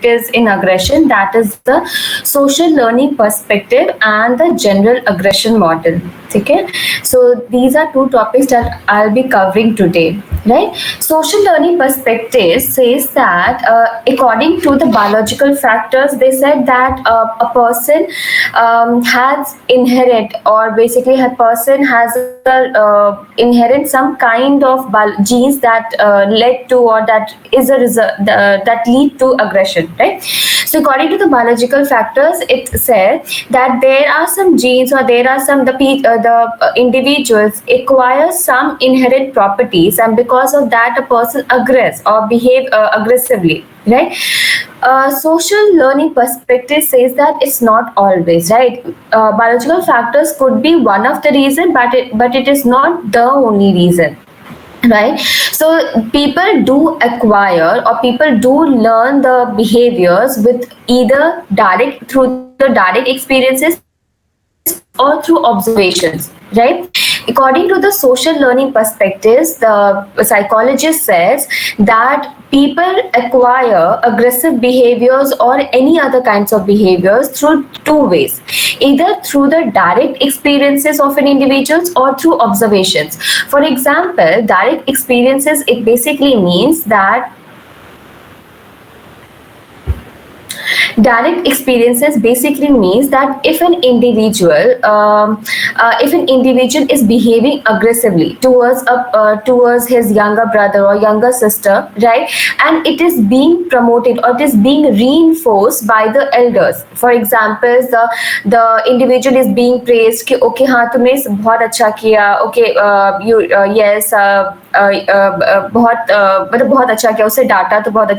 perspectives in aggression, that is the social learning perspective and the general aggression model. Okay, so these are two topics that I'll be covering today, right? Social learning perspective says that according to the biological factors, they said that a person has inherent, or basically a person has inherent some kind of genes that led to, or that is a result that lead to aggression, right? So according to the biological factors, it said that there are some genes, or there are some the individuals acquire some inherent properties, and because of that a person aggress or behave aggressively, right? Social learning perspective says that it's not always, right? Biological factors could be one of the reason, but it is not the only reason, right? So people do acquire, or people do learn the behaviors with either direct, through the direct experiences, or through observations, right? According to the social learning perspectives, the psychologist says that people acquire aggressive behaviors or any other kinds of behaviors through two ways, either through the direct experiences of an individual or through observations. For example, direct experiences, it basically means that direct experiences basically means that if an individual is behaving aggressively towards his younger brother or younger sister, right, and it is being promoted, or it is being reinforced by the elders. For example, the individual is being praised कि okay हाँ तुमने बहुत अच्छा किया, okay you yes बहुत मतलब बहुत अच्छा किया, उसे डांटा तो बहुत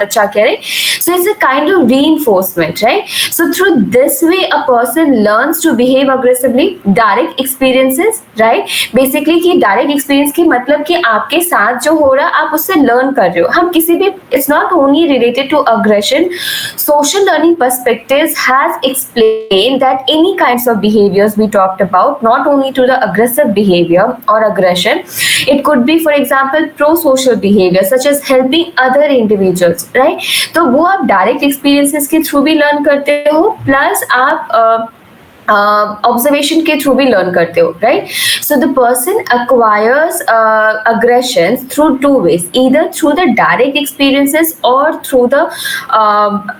अच्छा किया, right? So it's a kind of reinforcement, right? So through this way a person learns to behave aggressively. Direct experiences, right? Basically कि direct experience की मतलब कि आपके साथ जो हो रहा आप उससे learn कर रहे हो. हम किसी भी, it's not only related to aggression. Social learning perspectives has explained that any kinds of behaviors we talked about, not only to the aggressive behavior or aggression, it could be for example pro-social behavior such as helping other individuals, right? तो वो आप direct experiences के through भी learn करते हो, plus आप observation के through भी लर्न करते हो, right? So the person acquires aggressions through two ways, either through the direct experiences or through the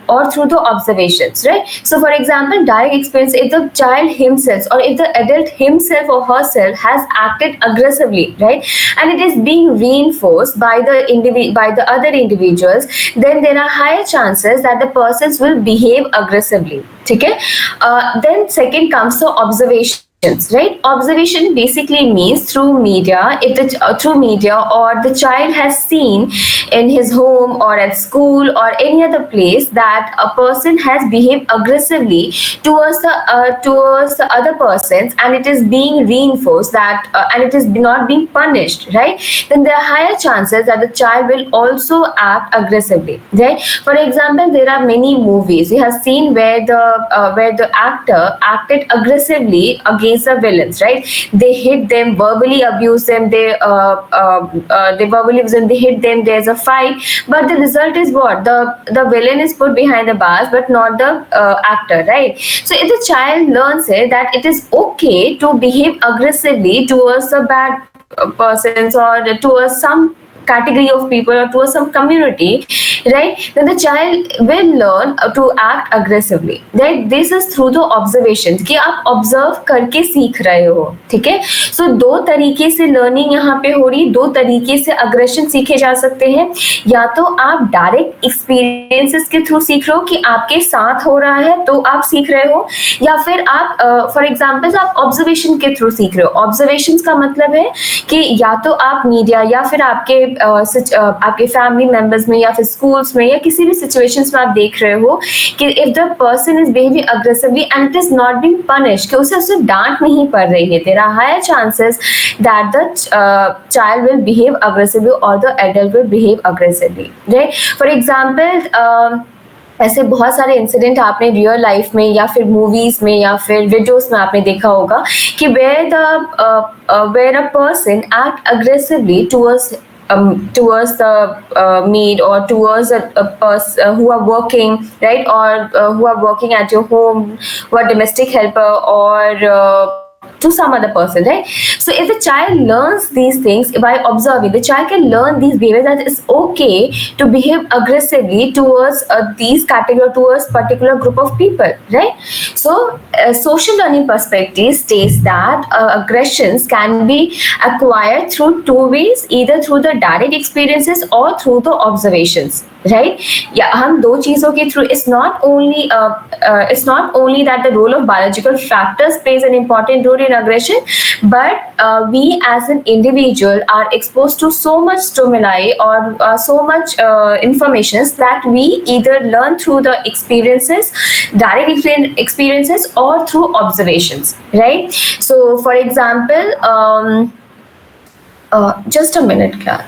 observations, right? So for example, direct experience, if the child himself or if the adult himself or herself has acted aggressively, right, and it is being reinforced by the other individuals, then there are higher chances that the persons will behave aggressively. ठीक है? Then second comes the observations, right? Observation basically means through media. Through media, or the child has seen in his home or at school or any other place that a person has behaved aggressively towards the other persons, and it is being reinforced that and it is not being punished, right? Then there are higher chances that the child will also act aggressively, right? For example, there are many movies we have seen where the actor acted aggressively against the villains, right? They hit them, verbally abuse them, they verbally abuse them, they hit them, there's a fight, but the result is what? The villain is put behind the bars, but not the actor, right? So if the child learns it that it is okay to behave aggressively towards the bad persons, or towards some category of people, or towards some community, right, then the child will learn to act aggressively, right? This is through the observations कि आप observe करके सीख रहे हो, ठीक है? So दो तरीके से learning यहाँ पे हो रही, दो तरीके से aggression सीखे जा सकते हैं. या तो आप direct experiences के थ्रू सीख रहे हो कि आपके साथ हो रहा है तो आप सीख रहे हो, या फिर आप for example आप observation के थ्रू सीख रहे हो. Observations का मतलब है कि या तो आप मीडिया, या फिर आपके फैमिली मेंबर्स में, या फिर स्कूल्स में, या किसी भी सिचुएशंस में आप देख रहे हो कि if the person is behaving aggressively and it is not being punished, कि उसे डांट नहीं पड़ रही है, there are higher chances that the child will behave aggressively और the adult will behave aggressively, right? For example ऐसे बहुत सारे इंसिडेंट आपने रियल लाइफ में या फिर मूवीज में या फिर वीडियोस में आपने देखा होगा कि where a person act aggressively towards towards the maid, or towards a person who are working, right, or who are working at your home, who are domestic helper, or to some other person, right? So if the child learns these things by observing, the child can learn these behaviors, that it's okay to behave aggressively towards these category, towards particular group of people, right? So social learning perspective states that aggressions can be acquired through two ways, either through the direct experiences or through the observations, right? या हम दो चीजों के through, it's not only that the role of biological factors plays an important role in aggression, but we as an individual are exposed to so much stimuli, or so much information, that we either learn through the experiences, direct experiences, or through observations, right? So for example, just a minute, Clara.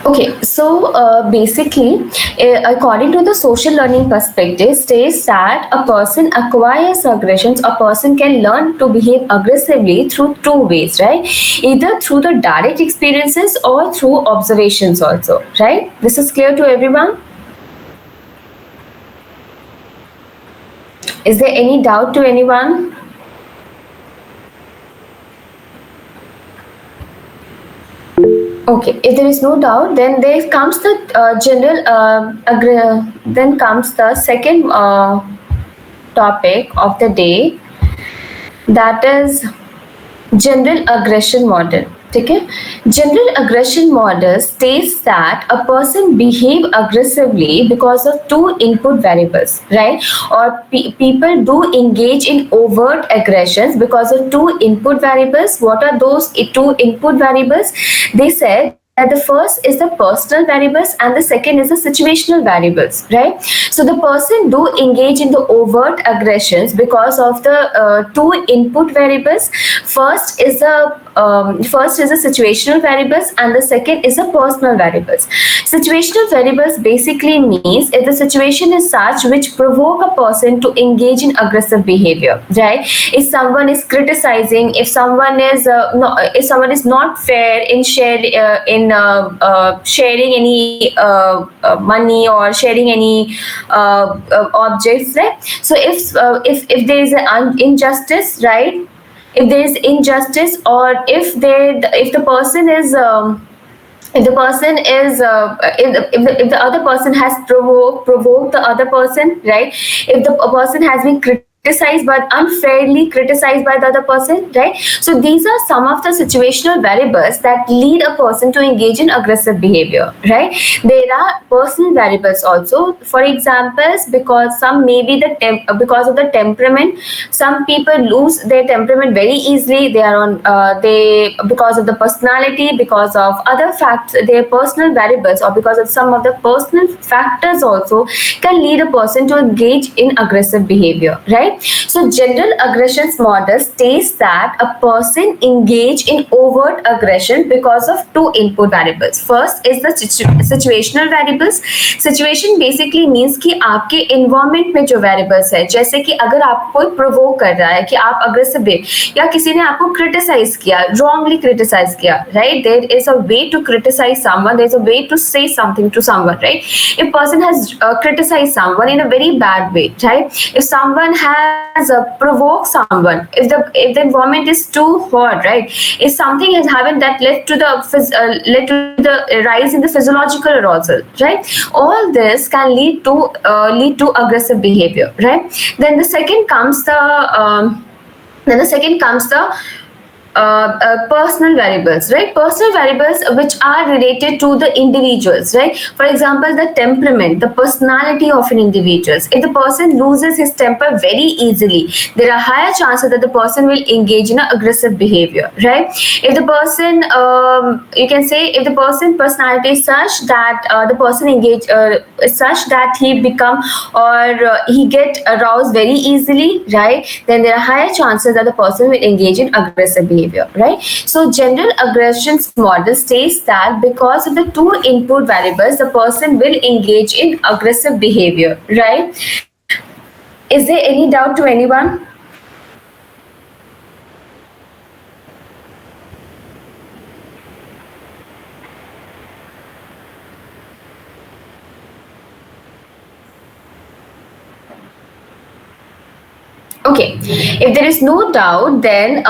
Okay, so basically, according to the social learning perspective, states that a person acquires aggressions, a person can learn to behave aggressively through two ways, right? Either through the direct experiences or through observations, also, right? This is clear to everyone? Is there any doubt to anyone? Okay, if there is no doubt, then there comes the then comes the second topic of the day, that is general aggression model. Okay, general aggression model states that a person behave aggressively because of two input variables, right? Or people do engage in overt aggressions because of two input variables. What are those two input variables? They said that the first is the personal variables and the second is the situational variables, right? So the person do engage in the overt aggressions because of the two input variables. First is the situational variables and the second is the personal variables. Situational variables basically means if the situation is such which provoke a person to engage in aggressive behavior, right? If someone is criticizing, if someone is not fair in sharing any money or sharing any objects, right? So if there is an injustice, right? If there is injustice, or if the person is if the person is if the other person has provoked the other person, right? If the person has been criticized but unfairly criticized by the other person, right? So these are some of the situational variables that lead a person to engage in aggressive behavior, right? There are personal variables also. For examples, because some may be because of the temperament, some people lose their temperament very easily. They are on they because of the personality, because of other facts, their personal variables, or because of some of the personal factors also can lead a person to engage in aggressive behavior, right? So general aggressions model states that a person engage in overt aggression because of two input variables. First is the situational variables. Situation basically means कि आपके environment में जो variables है, जैसे कि अगर आपको कोई प्रोवोक कर रहा है कि आप अग्रेसिव या किसी ने आपको क्रिटिसाइज किया, रॉन्गली क्रिटिसाइज किया, right? There is a way to criticise someone, there is a way to say something to someone, right? If person has criticise someone in a very bad way, right? If someone has provoked someone, if the environment is too hot, right? If something has happened that led to the rise in the physiological arousal, right? All this can lead to aggressive behavior, right? Then the second comes the personal variables, right? Personal variables which are related to the individuals, right? For example, the temperament, the personality of an individual. If the person loses his temper very easily, there are higher chances that the person will engage in an aggressive behavior, right? If the person, you can say, if the person personality is such that the person is such that he become or he get aroused very easily, right? Then there are higher chances that the person will engage in aggressive behavior, right? So general aggressions model states that because of the two input variables, the person will engage in aggressive behavior, right? Is there any doubt to anyone? Okay, if there is no doubt, then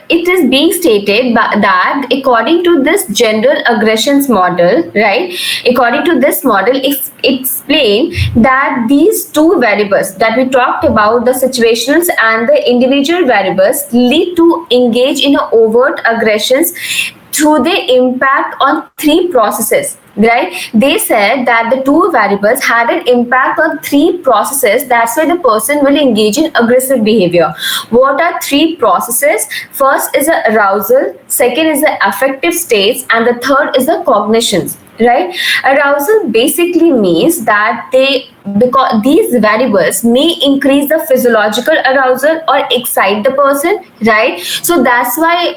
it is being stated that according to this general aggressions model, right? According to this model, explain that these two variables that we talked about, the situationals and the individual variables, lead to engage in overt aggressions through the impact on three processes, right? They said that the two variables had an impact on three processes. That's why the person will engage in aggressive behavior. What are three processes? First is the arousal, second is the affective states, and the third is the cognitions, right? Arousal basically means that because these variables may increase the physiological arousal or excite the person, right? So that's why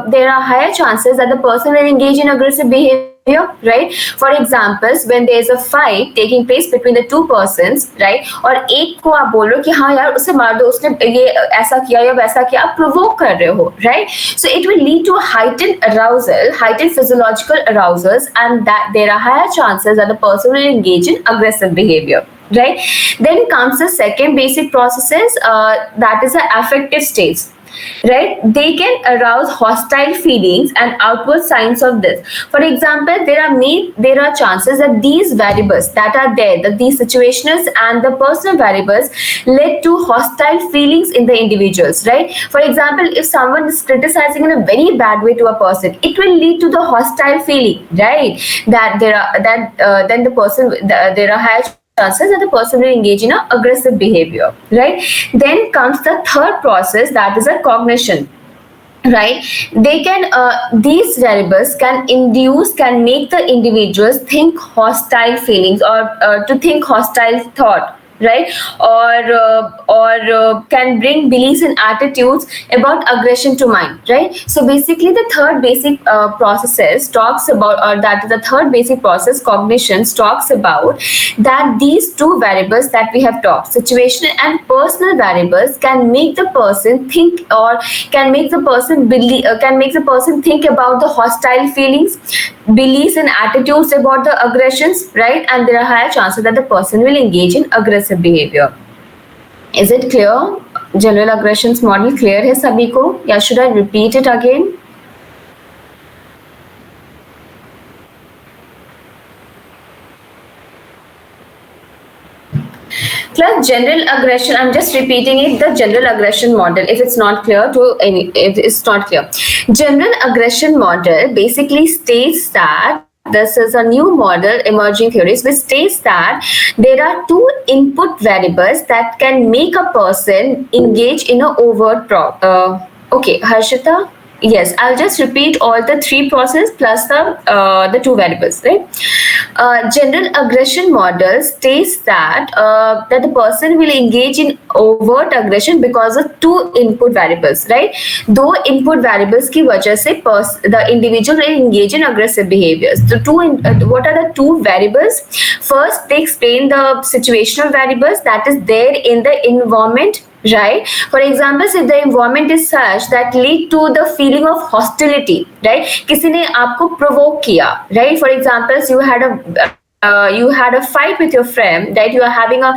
there are higher chances that the person will engage in aggressive behavior, right? For examples, when there is a fight taking place between the two persons, right? और एक को आप बोल रहे हो कि हाँ यार उसे मार दो, उसने ये ऐसा किया या वैसा किया, आप provoke कर रहे हो, right? So it will lead to heightened arousal, heightened physiological arousals, and that there are higher chances that the person will engage in aggressive behavior, right? Then comes the second basic processes, that is the affective states, right? They can arouse hostile feelings and outward signs of this. For example, there are chances that these variables that are there, that these situationals and the personal variables, led to hostile feelings in the individuals, right? For example, if someone is criticizing in a very bad way to a person, it will lead to the hostile feeling, right? That then the person, there are higher chances that the person will engage in an aggressive behavior, right? Then comes the third process, that is a cognition, right? They can these variables can make the individuals think hostile feelings or to think hostile thought, right? Or can bring beliefs and attitudes about aggression to mind, right? So basically the third basic processes talks about, or that is the third basic process, cognitions, talks about that these two variables that we have talked, situational and personal variables, can make the person think, or can make the person believe, can make the person think about the hostile feelings, beliefs and attitudes about the aggressions, right? And there are higher chances that the person will engage in aggressive behavior. Is it clear? General aggressions model clear है सभी को, या should I repeat it again? Plus general aggression, I'm just repeating it, the general aggression model, if it's not clear to any, if it's not clear. General aggression model basically states that this is a new model emerging theories which states that there are two input variables that can make a person engage in a overt okay, Harshita. Yes, I'll just repeat all the three process plus the two variables, right? General aggression model states that the person will engage in overt aggression because of two input variables, right? दो input variables की वजह से the individual will engage in aggressive behaviors. The what are the two variables? First, they explain the situational variables that is there in the environment, right? For example, if the environment is such that lead to the feeling of hostility, right? किसी ने आपको provoke किया, right? For example, you had a fight with your friend, right? You are having a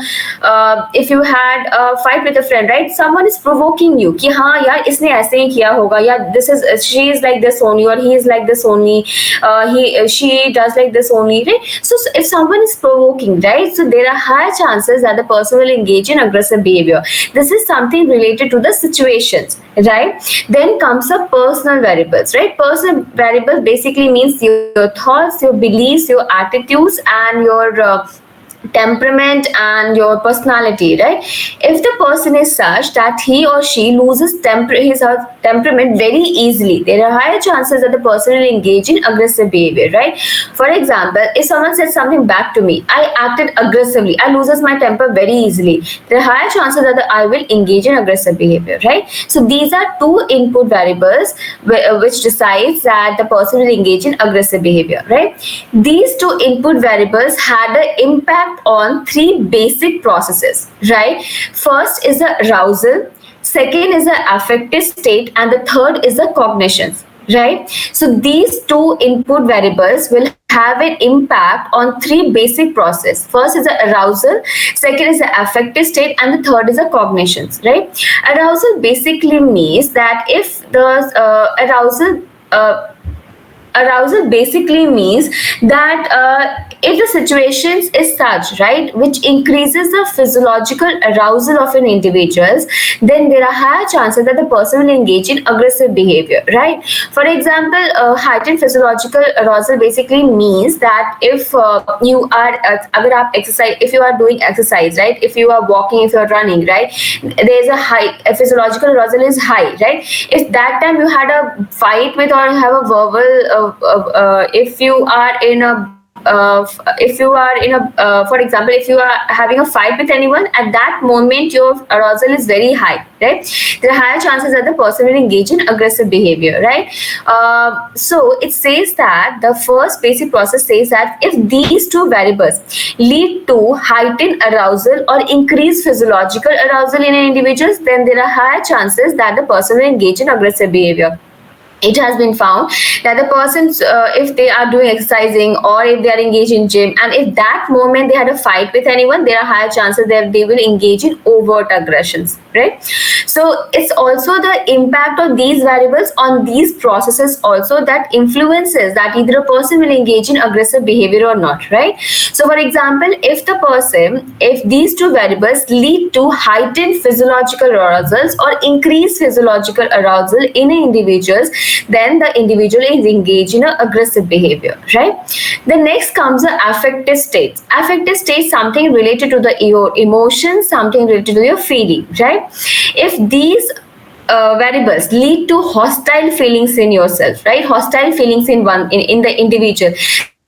if you had a fight with a friend, right? Someone is provoking you कि हाँ यार इसने ऐसे ही किया होगा, या she is like this only, or he is like this only, she does like this only, right? So if someone is provoking, right, so there are higher chances that the person will engage in aggressive behavior. This is something related to the situations, right? Then comes the personal variables, right? Personal variables basically means your thoughts, your beliefs, your attitudes, and your temperament and your personality, right? If the person is such that he or she loses his or temperament very easily, there are higher chances that the person will engage in aggressive behavior, right? For example, if someone says something back to me, I acted aggressively, I loses my temper very easily, there are higher chances that I will engage in aggressive behavior, right? So these are two input variables which decides that the person will engage in aggressive behavior, right? These two input variables had an impact on three basic processes, right? First is the arousal, second is the affective state, and the third is the cognitions, right? So these two input variables will have an impact on three basic processes. First is the arousal, second is the affective state, and the third is the cognitions, right? Arousal basically means that if the arousal basically means that if the situation is such, right, which increases the physiological arousal of an individual, then there are higher chances that the person will engage in aggressive behavior, right? For example, heightened physiological arousal basically means that if you are अगर आप exercise, if you are doing exercise, right, if you are walking, if you are running, right, there is a physiological arousal is high, right? If that time you had a fight with or have a verbal if you are in a for example, if you are having a fight with anyone, at that moment your arousal is very high, right? There are higher chances that the person will engage in aggressive behavior, right? So it says that the first basic process says that if these two variables lead to heightened arousal or increased physiological arousal in an individual, then there are higher chances that the person will engage in aggressive behavior. It has been found that the persons, if they are doing exercising or if they are engaged in gym, and if that moment they had a fight with anyone, there are higher chances that they will engage in overt aggressions, right? So it's also the impact of these variables on these processes also that influences that either a person will engage in aggressive behavior or not, right? So for example, if these two variables lead to heightened physiological arousals or increased physiological arousal in individuals, then the individual is engaged in aggressive behavior, right? The next comes the affective states. Affective states, something related to your emotions, something related to your feeling, right? If these variables lead to hostile feelings in yourself, right? Hostile feelings in the individual,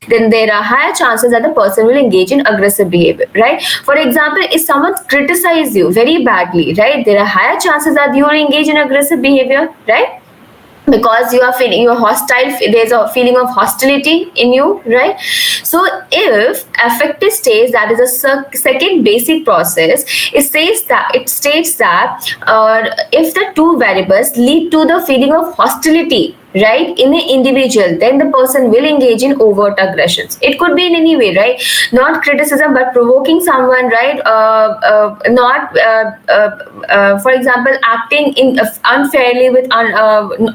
then there are higher chances that the person will engage in aggressive behavior, right? For example, if someone criticizes you very badly, right, there are higher chances that you will engage in aggressive behavior, right? Because you are feeling you're hostile, there's a feeling of hostility in you, right? So if affective states, that is a second basic process, it states that if the two variables lead to the feeling of hostility, right, in an individual, then the person will engage in overt aggressions. It could be in any way, right? Not criticism, but provoking someone, right? For example, acting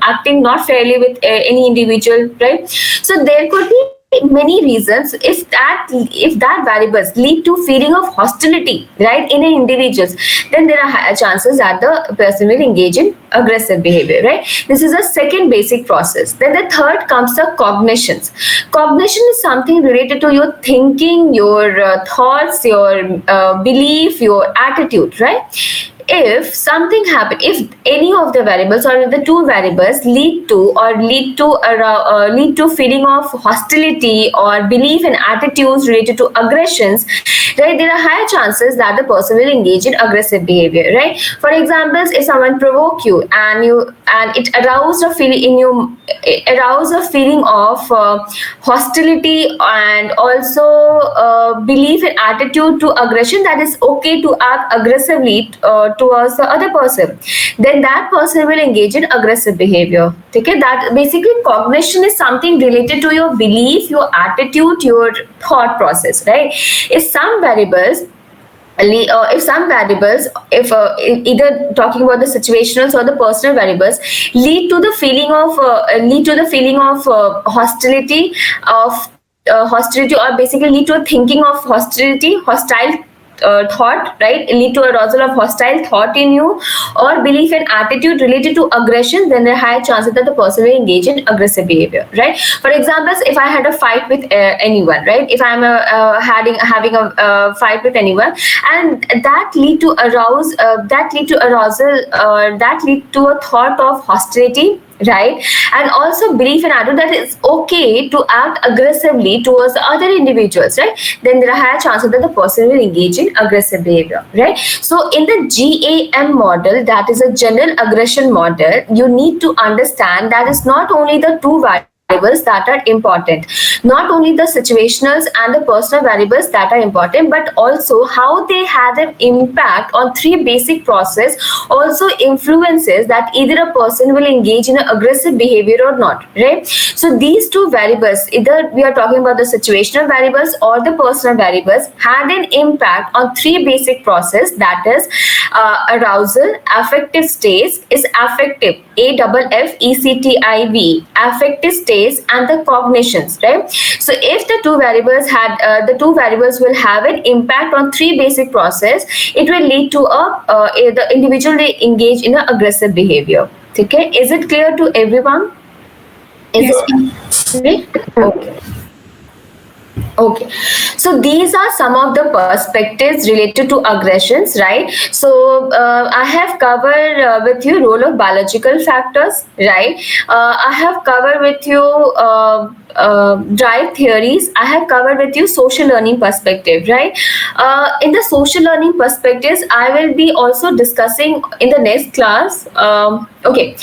acting not fairly with any individual, right? So there could be many reasons. If that variables lead to feeling of hostility, right, in an individuals, then there are higher chances that the person will engage in aggressive behavior, right? This is a second basic process. Then the third comes the cognitions. Cognition is something related to your thinking, your thoughts, your belief, your attitude, right? If something happen, if any of the variables or if the two variables lead to feeling of hostility or belief and attitudes related to aggressions, right, there are higher chances that the person will engage in aggressive behavior, right? For examples, if someone provoke you and it aroused a feeling in you, arouse a feeling of hostility and also belief and attitude to aggression, that is okay to act aggressively towards the other person, then that person will engage in aggressive behavior. Okay, that basically cognition is something related to your belief, your attitude, your thought process, right? If some variables if some variables, if either talking about the situational or the personal variables, lead to the feeling of hostility, or basically lead to a thinking of hostile thought, right, lead to arousal of hostile thought in you, or belief and attitude related to aggression, then there are higher chances that the person will engage in aggressive behavior, right? For examples, if I had a fight with anyone, right, if I'm having a fight with anyone, and that lead to a thought of hostility, right, and also belief and attitude that it's okay to act aggressively towards other individuals, right, then there are higher chances that the person will engage in aggressive behavior, right? So in the GAM model, that is a general aggression model, you need to understand that it's not only the two variables that are important, not only the situationals and the personal variables that are important, but also how they have an impact on three basic process also influences that either a person will engage in an aggressive behavior or not, right? So these two variables, either we are talking about the situational variables or the personal variables, had an impact on three basic process, that is arousal, affective states is affective, AFFECTIV, affective states, and the cognitions, right? So if the two variables will have an impact on three basic process, it will lead to the individual will engage in an aggressive behavior. Okay, is it clear to everyone? Is it okay? Okay, so these are some of the perspectives related to aggressions, right? So I have covered with you role of biological factors, right? I have covered with you drive theories. I have covered with you social learning perspective, right? In the social learning perspectives, I will be also discussing in the next class. Okay.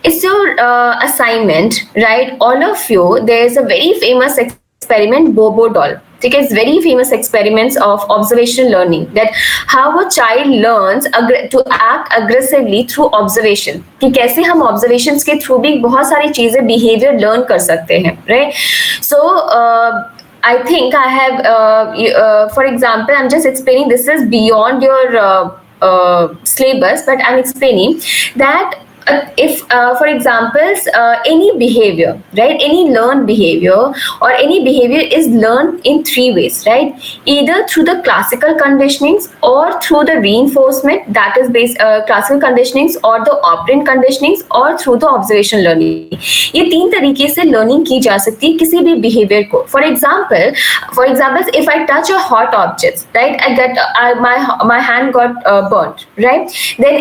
It's your assignment, right? All of you, there's a very famous experiment, Bobo doll. ठीक है, it's very famous experiments of observational learning, that how a child learns to act aggressively through observation, कि कैसे हम observations के through भी बहुत सारी चीजें behavior learn कर सकते हैं, right? So I think I have, for example, I'm just explaining, this is beyond your syllabus, but I'm explaining that if for examples, any behavior, right, any learned behavior or any behavior is learned in three ways, right? Either through the classical conditionings or through the reinforcement, that is based classical conditionings or the operant conditionings, or through the observational learning. ये तीन तरीके से learning की जा सकती है किसी भी behavior को. For example, if I touch a hot object, right, I get my hand got burnt, right? Then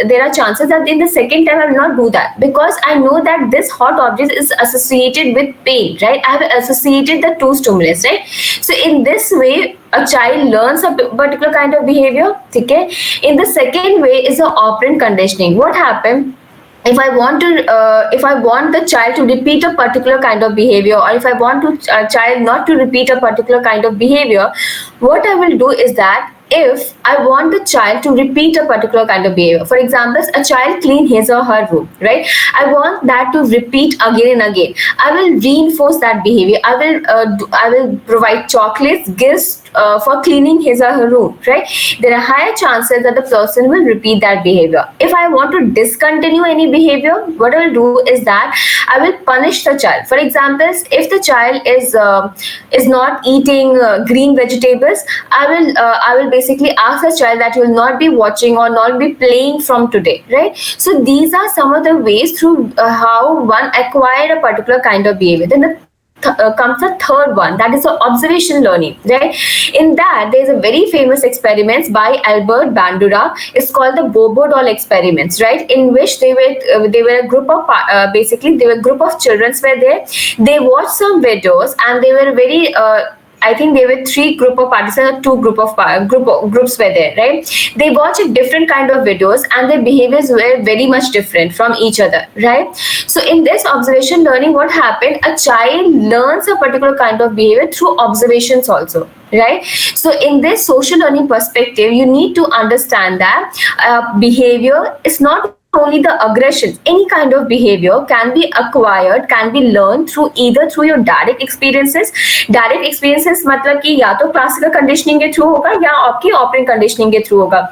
there are chances that in the second time I will not do that, because I know that this hot object is associated with pain, right? I have associated the two stimulus, right? So in this way, a child learns a particular kind of behavior. Okay. In the second way is the operant conditioning. What happened? If I want the child to repeat a particular kind of behavior, or if I want to child not to repeat a particular kind of behavior, what I will do is that if I want the child to repeat a particular kind of behavior, for example, a child clean his or her room, right? I want that to repeat again and again. I will reinforce that behavior. I will provide chocolates, gifts for cleaning his or her room, right? There are higher chances that the person will repeat that behavior. If I want to discontinue any behavior, what I will do is that I will punish the child. For example, if the child is not eating green vegetables, I will basically ask the child that you will not be watching or not be playing from today, right? So these are some of the ways through how one acquired a particular kind of behavior. Then the comes the third one, that is the observation learning, right? In that there is a very famous experiments by Albert Bandura. It's called the Bobo doll experiments, right? In which they were a group of basically they were a group of children were there. They watched some videos and they were very I think there were three group of participants, two groups were there, right? They watch a different kind of videos and their behaviors were very much different from each other, right? So in this observation learning, what happened? A child learns a particular kind of behavior through observations also, right? So in this social learning perspective, you need to understand that behavior is not only the aggressions. Any kind of behavior can be acquired, can be learned through either through your direct experiences. Direct experiences मतलब कि या तो classical conditioning के through होगा या आपकी operant conditioning के through होगा.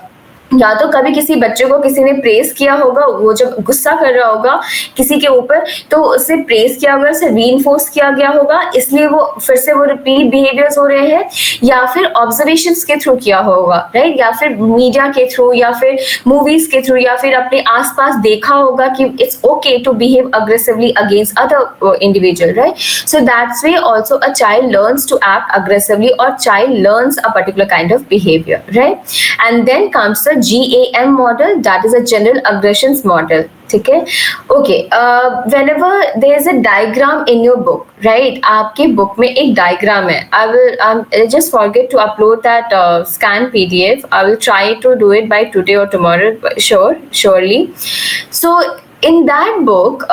या तो कभी किसी बच्चे को किसी ने प्रेस किया होगा, वो जब गुस्सा कर रहा होगा किसी के ऊपर तो उससे प्रेस किया होगा, उसे रीइंफोर्स किया गया होगा, इसलिए वो फिर से वो रिपीट बिहेवियर्स हो रहे हैं, या फिर ऑब्जर्वेशंस के थ्रू किया होगा, राइट? या फिर मीडिया के थ्रू या फिर मूवीज के थ्रू या फिर अपने आसपास देखा होगा कि it's okay to behave aggressively against other individual, right? So that's way also a child learns to act aggressively और child learns a particular kind of behaviour, right? And then comes the GAM model, that is a general aggressions model. Okay, okay. Whenever there is a diagram in your book, right? आपके book में एक diagram है. I just forget to upload that scan PDF. I will try to do it by today or tomorrow, surely. So in that book,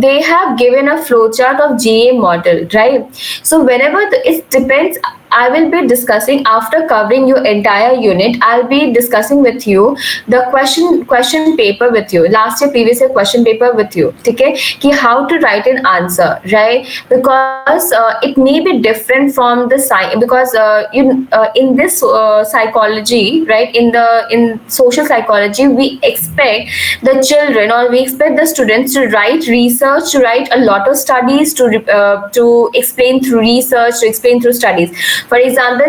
they have given a flowchart of GA model, right? So whenever it depends. I will be discussing after covering your entire unit. I'll be discussing with you the question paper with you. Last year, previous year question paper with you. Okay, कि how to write an answer, right? Because it may be different from the science. Because in this psychology, right? In social psychology, we expect the children or we expect the students to write research, to write a lot of studies, to explain through research, to explain through studies. For example,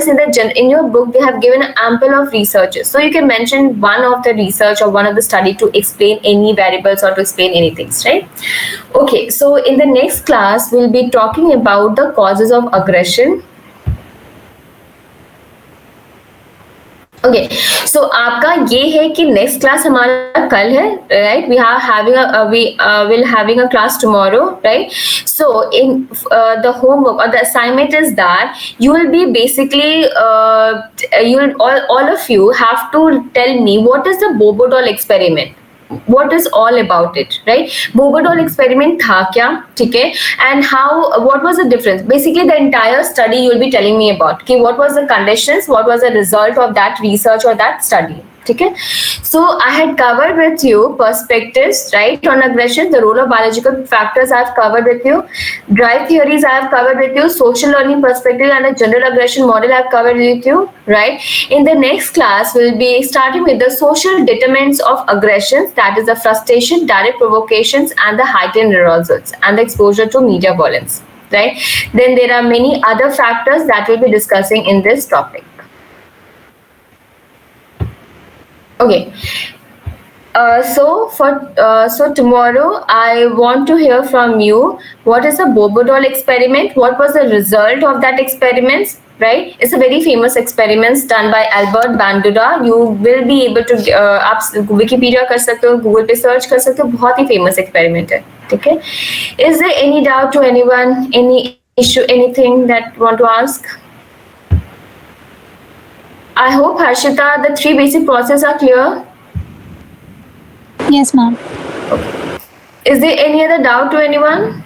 in your book, they have given ample of researches. So you can mention one of the research or one of the study to explain any variables or to explain anything, right? Okay, so in the next class, we'll be talking about the causes of aggression. Okay, so आपका ये है कि next class हमारा कल है, right? We will having a class tomorrow, right? So in the homework और the assignment is that you will be basically you will all of you have to tell me what is the Bobo doll experiment. What is all about it, right? Bobo doll experiment था क्या, ठीक है? And what was the difference? Basically, the entire study you will be telling me about. Okay, what was the conditions? What was the result of that research or that study? ठीक है? So I had covered with you perspectives, right, on aggression, the role of biological factors I have covered with you, drive theories I have covered with you, social learning perspective and a general aggression model I have covered with you, right? In the next class, we'll be starting with the social determinants of aggressions, that is the frustration, direct provocations, and the heightened arousals and the exposure to media violence, right? Then there are many other factors that we'll be discussing in this topic. Okay. So tomorrow I want to hear from you. What is the Bobo doll experiment? What was the result of that experiment? Right? It's a very famous experiment done by Albert Bandura. You will be able to आप Wikipedia कर सकते हो, Google पे search कर सकते हो. बहुत ही famous experiment है. ठीक है? Is there any doubt to anyone? Any issue? Anything that you want to ask? I hope, Harshita, the three basic processes are clear. Yes, ma'am. Okay. Is there any other doubt to anyone?